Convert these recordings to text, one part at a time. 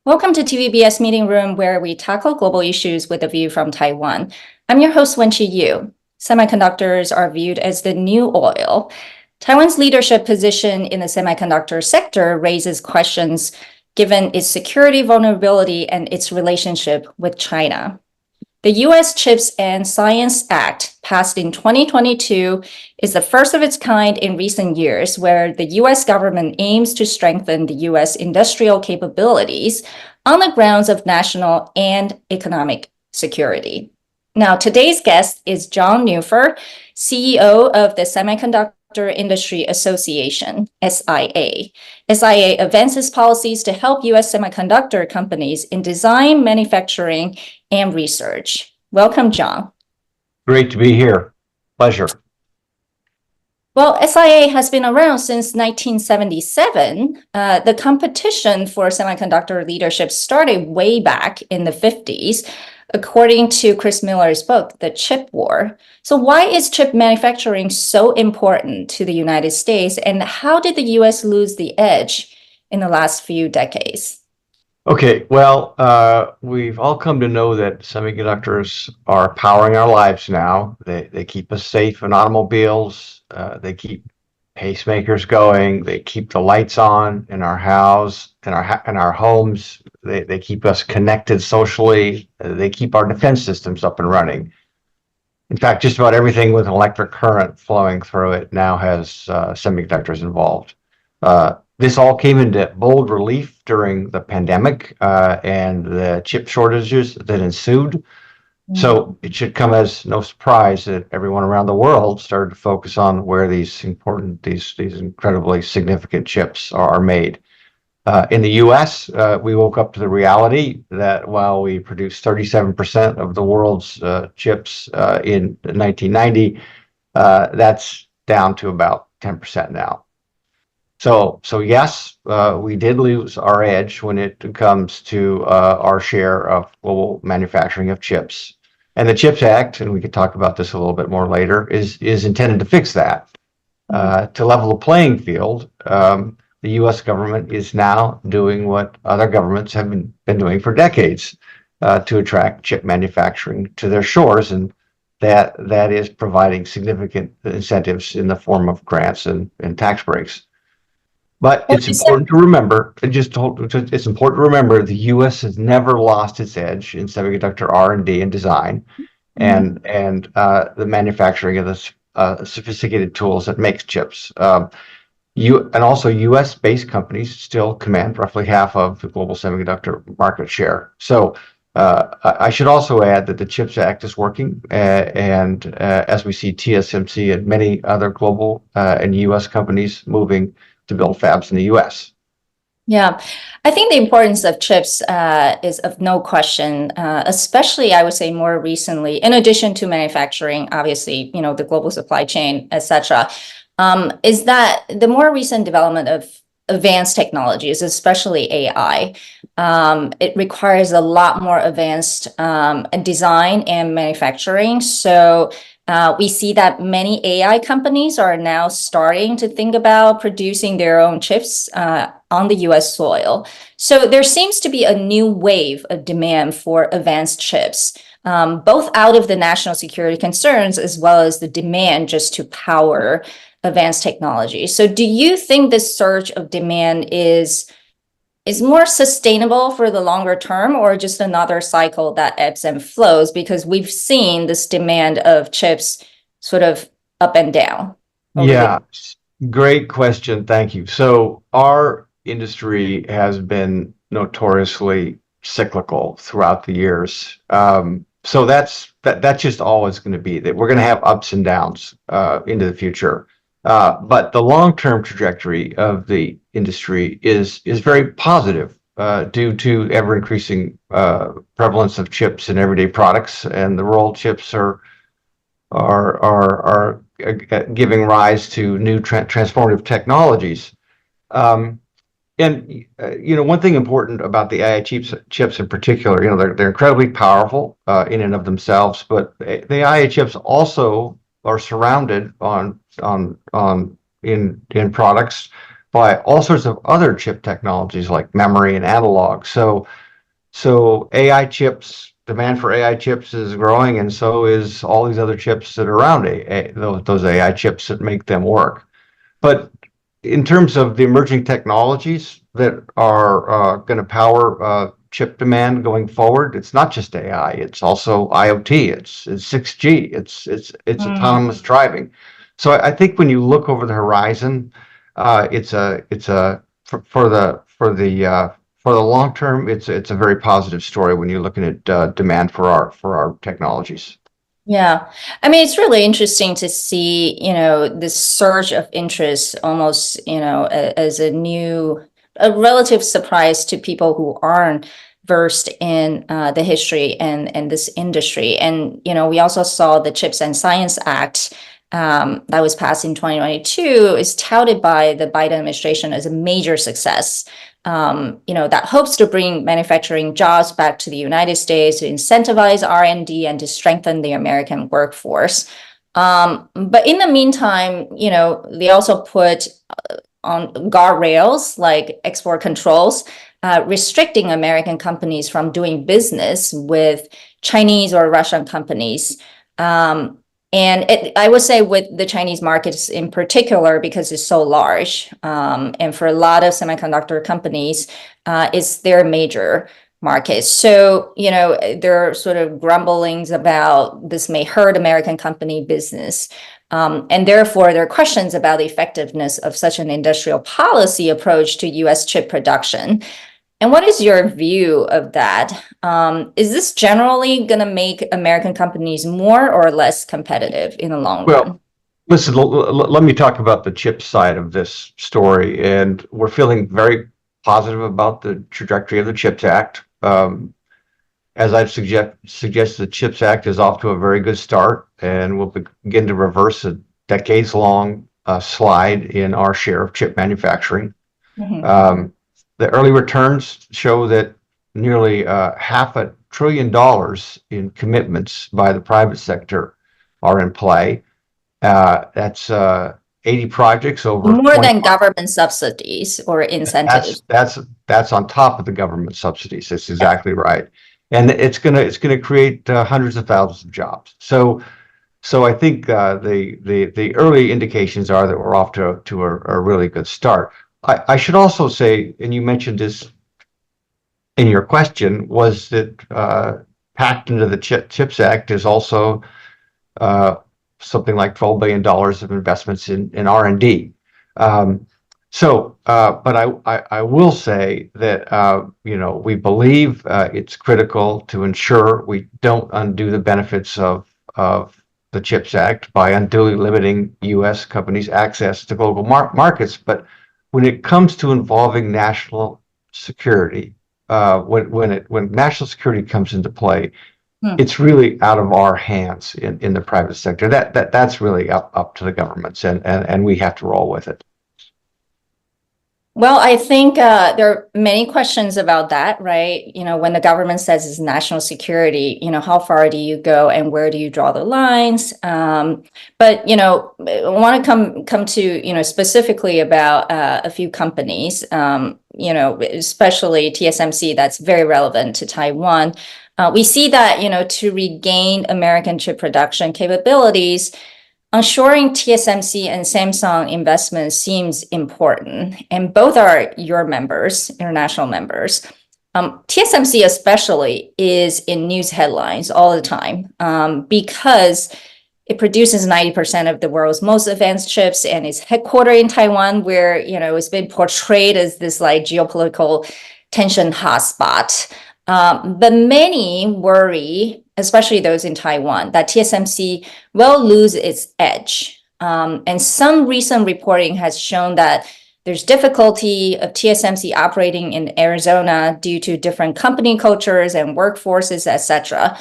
Welcome to TVBS Meeting Room, where we tackle global issues with a view from Taiwan. I'm your host, Wenqi Yu. Semiconductors are viewed as the new oil. Taiwan's leadership position in the semiconductor sector raises questions given its security vulnerability and its relationship with China. The U.S. CHIPS and Science Act, passed in 2022, is the first of its kind in recent years, where the U.S. government aims to strengthen the U.S. industrial capabilities on the grounds of national and economic security. Now, today's guest is John Neuffer, CEO of the Semiconductor Industry Association, SIA. SIA advances policies to help U.S. semiconductor companies in design, manufacturing, and research. Welcome, John. Great to be here. Pleasure. Well, SIA has been around since 1977. The competition for semiconductor leadership started way back in the 50s, according to Chris Miller's book, The Chip War. So why is chip manufacturing so important to the United States, and how did the U.S. lose the edge in the last few decades? Okay, well, we've all come to know that semiconductors are powering our lives now. They keep us safe in automobiles. They keep pacemakers going. They keep the lights on in our house, in our homes. They keep us connected socially. They keep our defense systems up and running. In fact, just about everything with electric current flowing through it now has semiconductors involved. This all came into bold relief during the pandemic and the chip shortages that ensued. So it should come as no surprise that everyone around the world started to focus on where these incredibly significant chips are made. In the US, we woke up to the reality that while we produced 37% of the world's chips in 1990, that's down to about 10% now. So yes, we did lose our edge when it comes to our share of global manufacturing of chips. And the CHIPS Act, and we could talk about this a little bit more later, is intended to fix that. To level the playing field, the U.S. government is now doing what other governments have been doing for decades to attract chip manufacturing to their shores, and that is providing significant incentives in the form of grants and tax breaks. But it's important to remember, it's important to remember the U.S. has never lost its edge in semiconductor R&D and design, and the manufacturing of the sophisticated tools that makes chips. And also U.S.-based companies still command roughly half of the global semiconductor market share. So I should also add that the CHIPS Act is working, and as we see TSMC and many other global and U.S. companies moving to build fabs in the U.S. Yeah, I think the importance of chips is of no question, especially I would say more recently, in addition to manufacturing, obviously, the global supply chain, etc., is that the more recent development of advanced technologies, especially AI, it requires a lot more advanced design and manufacturing. So we see that many AI companies are now starting to think about producing their own chips on the US soil. So there seems to be a new wave of demand for advanced chips, both out of the national security concerns as well as the demand just to power advanced technology. So do you think this surge of demand is more sustainable for the longer term, or just another cycle that ebbs and flows? Because we've seen this demand of chips sort of up and down. Yeah, great question. Thank you. So our industry has been notoriously cyclical throughout the years. So that's just always going to be that we're going to have ups and downs into the future. But the long-term trajectory of the industry is very positive due to ever-increasing prevalence of chips in everyday products, and the role chips are giving rise to new transformative technologies. And one thing important about the AI chips in particular, they're incredibly powerful in and of themselves, but the AI chips also are surrounded in products by all sorts of other chip technologies like memory and analog. So AI chips, demand for AI chips is growing, and so is all these other chips that are around those AI chips that make them work. But in terms of the emerging technologies that are going to power chip demand going forward, it's not just AI. It's also IoT. It's 6G. It's autonomous driving. So I think when you look over the horizon, for the long term, it's a very positive story when you're looking at demand for our technologies. Yeah, I mean, it's really interesting to see, this surge of interest almost, as a relative surprise to people who aren't versed in the history and this industry. And, we also saw the CHIPS and Science Act that was passed in 2022 is touted by the Biden administration as a major success. That hopes to bring manufacturing jobs back to the United States, to incentivize R&D, and to strengthen the American workforce. But in the meantime, they also put on guardrails like export controls, restricting American companies from doing business with Chinese or Russian companies. And I would say with the Chinese markets in particular, because it's so large, and for a lot of semiconductor companies, it's their major market. So, there are sort of grumblings about this may hurt American company business. And therefore, there are questions about the effectiveness of such an industrial policy approach to U.S. chip production. And what is your view of that? Is this generally going to make American companies more or less competitive in the long run? Listen, let me talk about the chip side of this story. And we're feeling very positive about the trajectory of the CHIPS Act. As I've suggested, the CHIPS Act is off to a very good start, and will begin to reverse a decades-long slide in our share of chip manufacturing. Mm-hmm. The early returns show that nearly $500 billion in commitments by the private sector are in play. That's 80 projects over more than government subsidies or incentives. That's on top of the government subsidies. That's exactly right, and it's gonna create hundreds of thousands of jobs. So I think the early indications are that we're off to a really good start. I should also say, and you mentioned this in your question, was that packed into the CHIPS Act is also something like $12 billion of investments in R&D. But I will say that we believe it's critical to ensure we don't undo the benefits of the CHIPS Act by unduly limiting U.S. companies' access to global markets. But when it comes to involving national security, when national security comes into play, it's really out of our hands in the private sector. That's really up to the governments, and we have to roll with it. Well, I think there are many questions about that, right? When the government says it's national security, how far do you go and where do you draw the lines? But, I want to come to, specifically about a few companies, especially TSMC, that's very relevant to Taiwan. We see that, to regain American chip production capabilities, ensuring TSMC and Samsung investments seems important, and both are your members, international members. TSMC especially is in news headlines all the time because it produces 90% of the world's most advanced chips and is headquartered in Taiwan, where it's been portrayed as this like geopolitical tension hotspot. But many worry, especially those in Taiwan, that TSMC will lose its edge. And some recent reporting has shown that there's difficulty of TSMC operating in Arizona due to different company cultures and workforces, etc.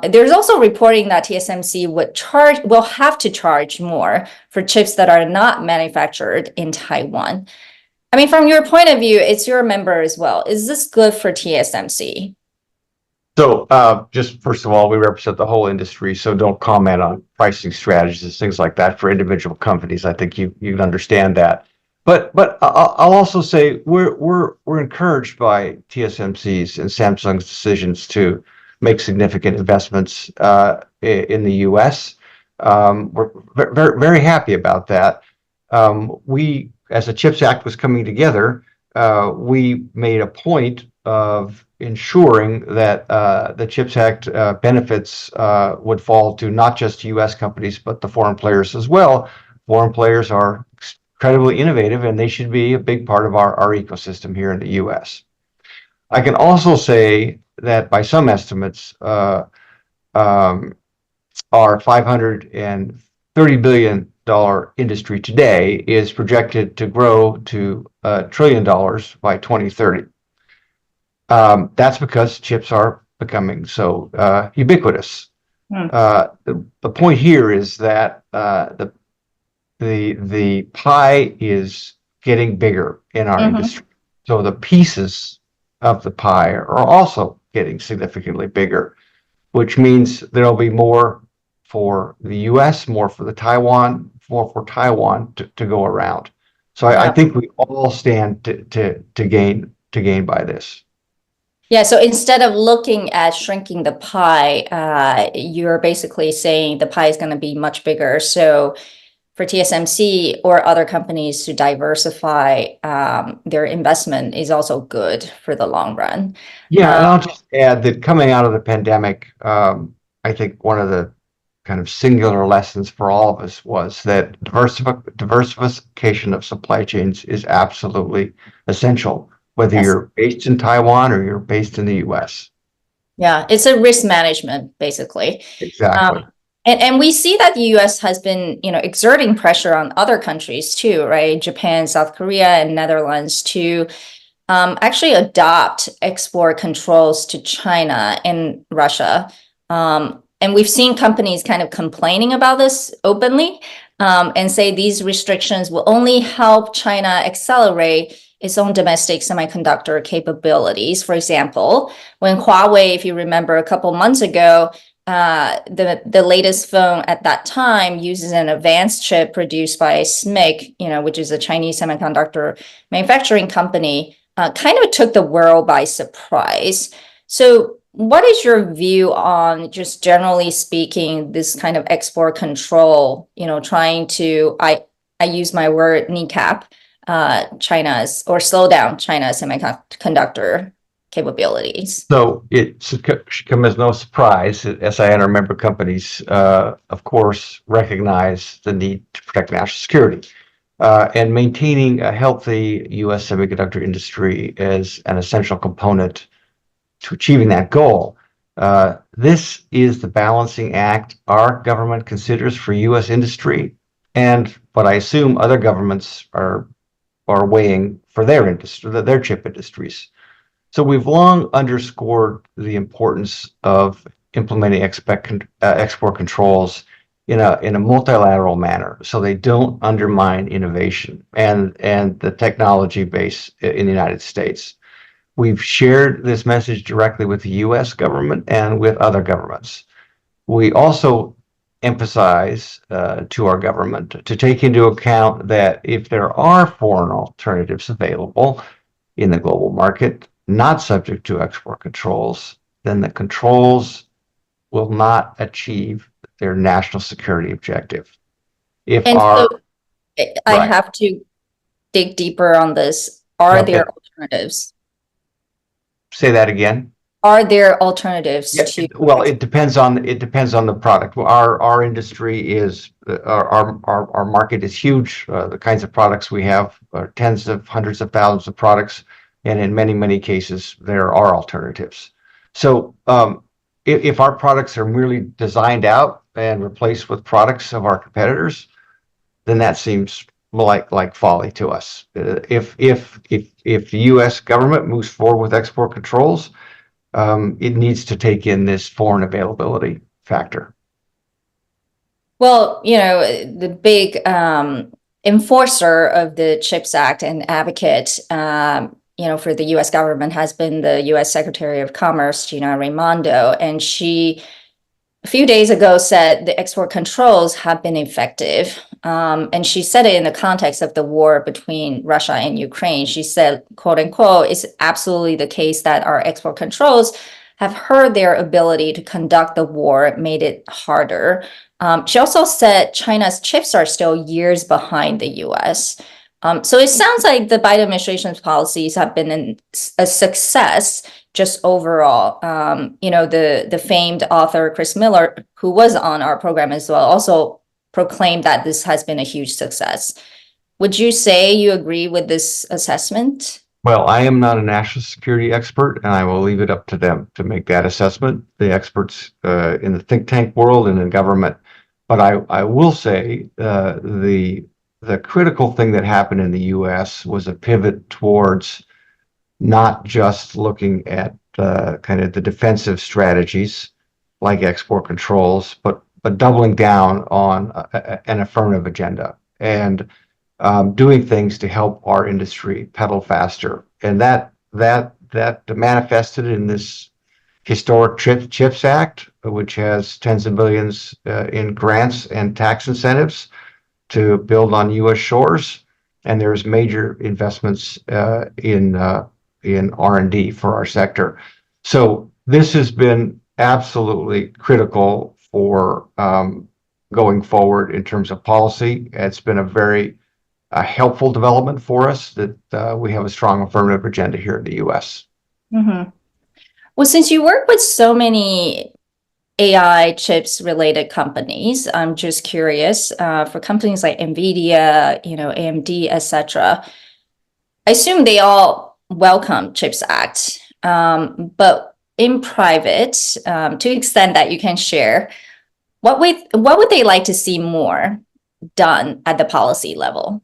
There's also reporting that TSMC will have to charge more for chips that are not manufactured in Taiwan. I mean, from your point of view, it's your member as well. Is this good for TSMC? So just first of all, we represent the whole industry, so don't comment on pricing strategies and things like that for individual companies. I think you'd understand that. But I'll also say we're encouraged by TSMC's and Samsung's decisions to make significant investments in the U.S. We're very happy about that. We, as the CHIPS Act was coming together, we made a point of ensuring that the CHIPS Act benefits would fall to not just U.S. companies, but the foreign players as well. Foreign players are incredibly innovative, and they should be a big part of our ecosystem here in the U.S. I can also say that by some estimates, our $530 billion industry today is projected to grow to $1 trillion by 2030. That's because chips are becoming so ubiquitous. The point here is that the pie is getting bigger in our industry. So the pieces of the pie are also getting significantly bigger, which means there'll be more for the US, more for Taiwan to go around. So I think we all stand to gain by this. Yeah, so instead of looking at shrinking the pie, you're basically saying the pie is going to be much bigger. So for TSMC or other companies to diversify their investment is also good for the long run. Yeah, and I'll just add that coming out of the pandemic, I think one of the kind of singular lessons for all of us was that diversification of supply chains is absolutely essential, whether you're based in Taiwan or you're based in the US. Yeah, it's a risk management, basically. Exactly. And we see that the U.S. has been, exerting pressure on other countries too, right? Japan, South Korea, and Netherlands to actually adopt export controls to China and Russia. And we've seen companies kind of complaining about this openly and say these restrictions will only help China accelerate its own domestic semiconductor capabilities. For example, when Huawei, if you remember a couple months ago, the latest phone at that time uses an advanced chip produced by SMIC, which is a Chinese semiconductor manufacturing company, kind of took the world by surprise. So what is your view on, just generally speaking, this kind of export control, trying to, I use my word, kneecap China's, or slow down China's semiconductor capabilities? So it should come as no surprise that SIN or member companies, of course, recognize the need to protect national security. And maintaining a healthy U.S. semiconductor industry is an essential component to achieving that goal. This is the balancing act our government considers for U.S. industry, and what I assume other governments are weighing for their industry, their chip industries. So we've long underscored the importance of implementing export controls in a multilateral manner, so they don't undermine innovation and the technology base in the United States. We've shared this message directly with the U.S. government and with other governments. We also emphasize to our government to take into account that if there are foreign alternatives available in the global market, not subject to export controls, then the controls will not achieve their national security objective. I have to dig deeper on this. Are there alternatives? Say that again. Are there alternatives to? Well, it depends on the product. Our industry is our market is huge. The kinds of products we have are tens of hundreds of thousands of products, and in many cases there are alternatives. So if our products are merely designed out and replaced with products of our competitors, then that seems like folly to us. If the U.S. government moves forward with export controls, it needs to take in this foreign availability factor. Well, the big enforcer of the CHIPS Act and advocate, for the U.S. government has been the U.S. Secretary of Commerce, Gina Raimondo, and she a few days ago said the export controls have been effective. And she said it in the context of the war between Russia and Ukraine. She said, quote unquote, it's absolutely the case that our export controls have hurt their ability to conduct the war, made it harder. She also said China's chips are still years behind the US. So it sounds like the Biden administration's policies have been a success just overall. The famed author Chris Miller, who was on our program as well, also proclaimed that this has been a huge success. Would you say you agree with this assessment? Well, I am not a national security expert, and I will leave it up to them to make that assessment, the experts in the think tank world and in government. But I will say the critical thing that happened in the U.S. was a pivot towards not just looking at kind of the defensive strategies like export controls, but doubling down on an affirmative agenda and doing things to help our industry pedal faster. And that manifested in this historic CHIPS Act, which has tens of billions in grants and tax incentives to build on U.S. shores. And there's major investments in R&D for our sector. So this has been absolutely critical for going forward in terms of policy. It's been a very helpful development for us that we have a strong affirmative agenda here in the U.S. Mm-hmm. Well, since you work with so many AI chips related companies, I'm just curious, for companies like NVIDIA, AMD, etc., I assume they all welcome CHIPS Act, but in private, to the extent that you can share, what would they like to see more done at the policy level?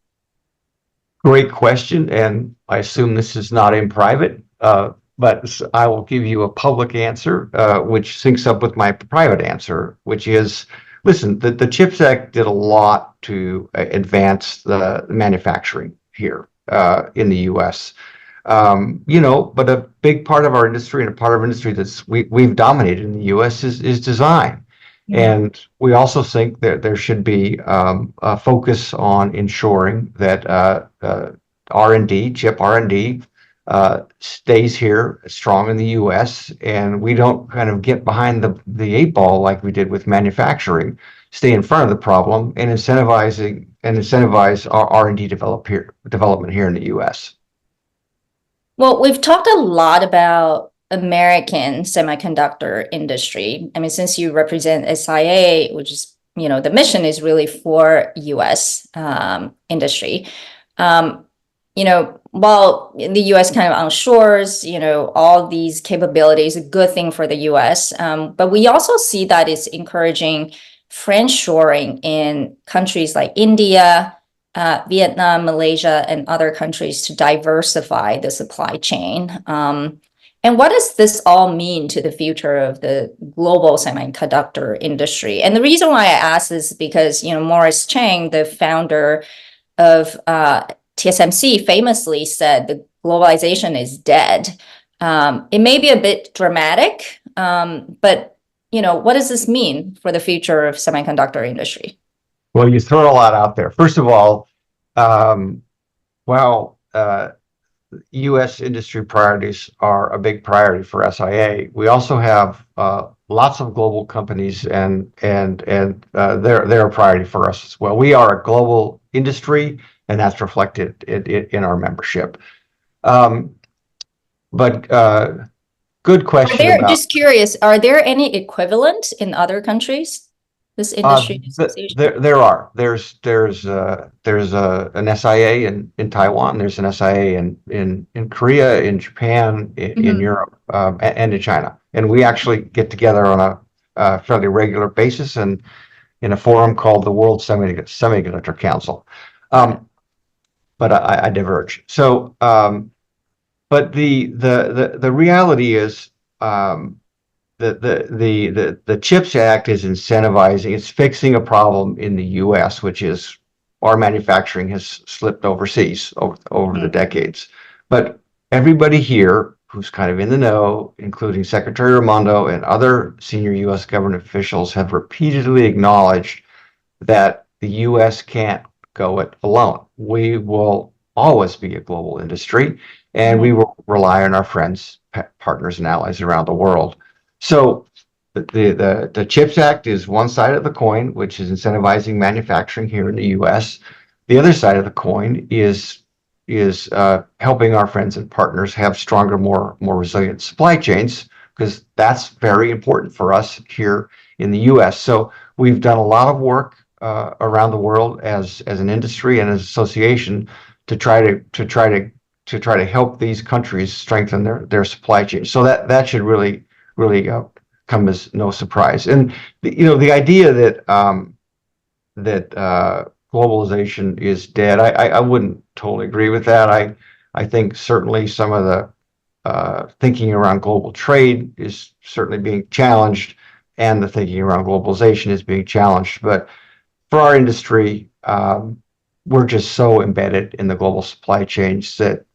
Great question, and I assume this is not in private, but I will give you a public answer, which syncs up with my private answer, which is, listen, the CHIPS Act did a lot to advance the manufacturing here in the U.S. But a big part of our industry and a part of our industry that's we've dominated in the U.S. is design. And we also think that there should be a focus on ensuring that R&D, chip R&D, stays here strong in the U.S. and we don't kind of get behind the eight ball like we did with manufacturing, stay in front of the problem and incentivize our R&D development here in the U.S. Well, we've talked a lot about American semiconductor industry. I mean, since you represent SIA, which is, the mission is really for U.S. Industry. While the U.S. kind of ensures, all these capabilities, a good thing for the U.S., but we also see that it's encouraging friendshoring in countries like India, Vietnam, Malaysia, and other countries to diversify the supply chain. And what does this all mean to the future of the global semiconductor industry? And the reason why I ask is because, Morris Chang, the founder of TSMC, famously said the globalization is dead. It may be a bit dramatic, but, what does this mean for the future of semiconductor industry? Well, you throw a lot out there. First of all, U.S. industry priorities are a big priority for SIA. We also have lots of global companies, and they're a priority for us as well. We are a global industry, and that's reflected in our membership. But good question. Just curious, are there any equivalent in other countries? This industry association? There are. There's an SIA in Taiwan. There's an SIA in Korea, in Japan, in Europe, and in China. And we actually get together on a fairly regular basis and in a forum called the World Semiconductor Council. But I diverge. So, but the reality is. The CHIPS Act is incentivizing, it's fixing a problem in the U.S., which is our manufacturing has slipped overseas over the decades. But everybody here who's kind of in the know, including Secretary Raimondo and other senior U.S. government officials, have repeatedly acknowledged that the U.S. can't go it alone. We will always be a global industry, and we will rely on our friends, partners, and allies around the world. So the CHIPS Act is one side of the coin, which is incentivizing manufacturing here in the U.S. The other side of the coin is helping our friends and partners have stronger, more resilient supply chains, because that's very important for us here in the U.S. So we've done a lot of work around the world as an industry and as an association to try to help these countries strengthen their supply chain. So that should really come as no surprise. And the idea that globalization is dead, I wouldn't totally agree with that. I think certainly some of the thinking around global trade is certainly being challenged, and the thinking around globalization is being challenged. But for our industry, we're just so embedded in the global supply chains that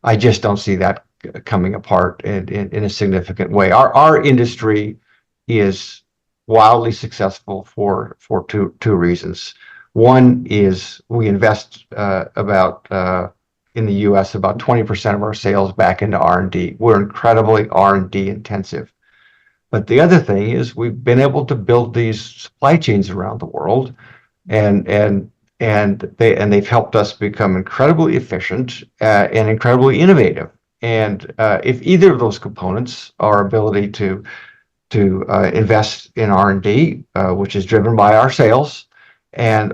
I just don't see that coming apart in a significant way. Our industry is wildly successful for two reasons. One is we invest in the U.S. about 20% of our sales back into R&D. We're incredibly R&D intensive. But the other thing is we've been able to build these supply chains around the world, and they've helped us become incredibly efficient and incredibly innovative. And if either of those components, our ability to invest in R&D, which is driven by our sales,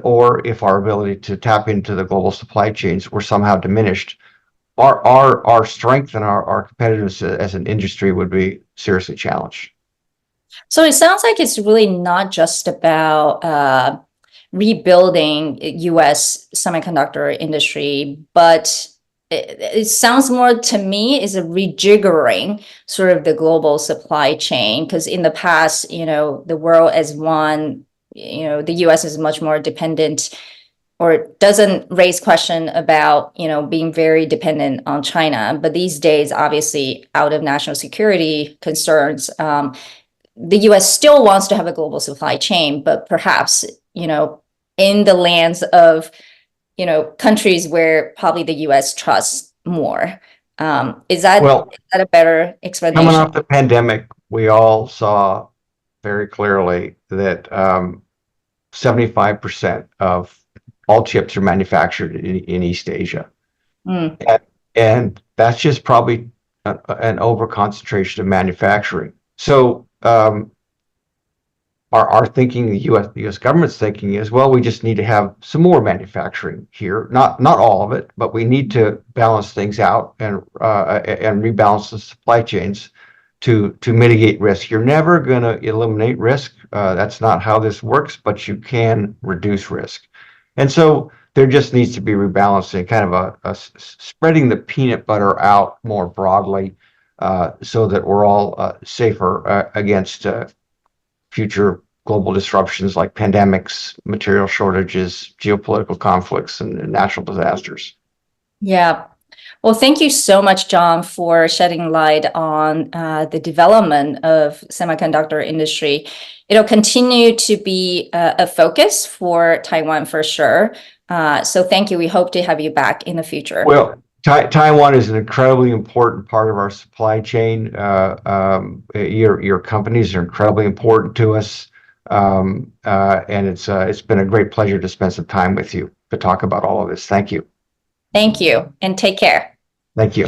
or if our ability to tap into the global supply chains were somehow diminished, our strength and our competitiveness as an industry would be seriously challenged. So it sounds like it's really not just about rebuilding U.S. semiconductor industry, but it sounds more to me is a rejiggering sort of the global supply chain, because in the past, the world as one, the U.S. is much more dependent, or doesn't raise question about, being very dependent on China. But these days, obviously, out of national security concerns, the U.S. still wants to have a global supply chain, but perhaps, in the lands of, countries where probably the U.S. trusts more. Is that a better explanation? Coming off the pandemic, we all saw very clearly that 75% of all chips are manufactured in East Asia. And that's just probably an over-concentration of manufacturing. So our thinking, the U.S. government's thinking is, well, we just need to have some more manufacturing here. Not all of it, but we need to balance things out and rebalance the supply chains to mitigate risk. You're never going to eliminate risk. That's not how this works, but you can reduce risk. And so there just needs to be rebalancing, kind of a spreading the peanut butter out more broadly, so that we're all safer against future global disruptions like pandemics, material shortages, geopolitical conflicts, and natural disasters. Yeah. Well, thank you so much, John, for shedding light on the development of semiconductor industry. It'll continue to be a focus for Taiwan for sure. So thank you. We hope to have you back in the future. Well, Taiwan is an incredibly important part of our supply chain. Your companies are incredibly important to us, and it's been a great pleasure to spend some time with you to talk about all of this. Thank you. Thank you, and take care. Thank you.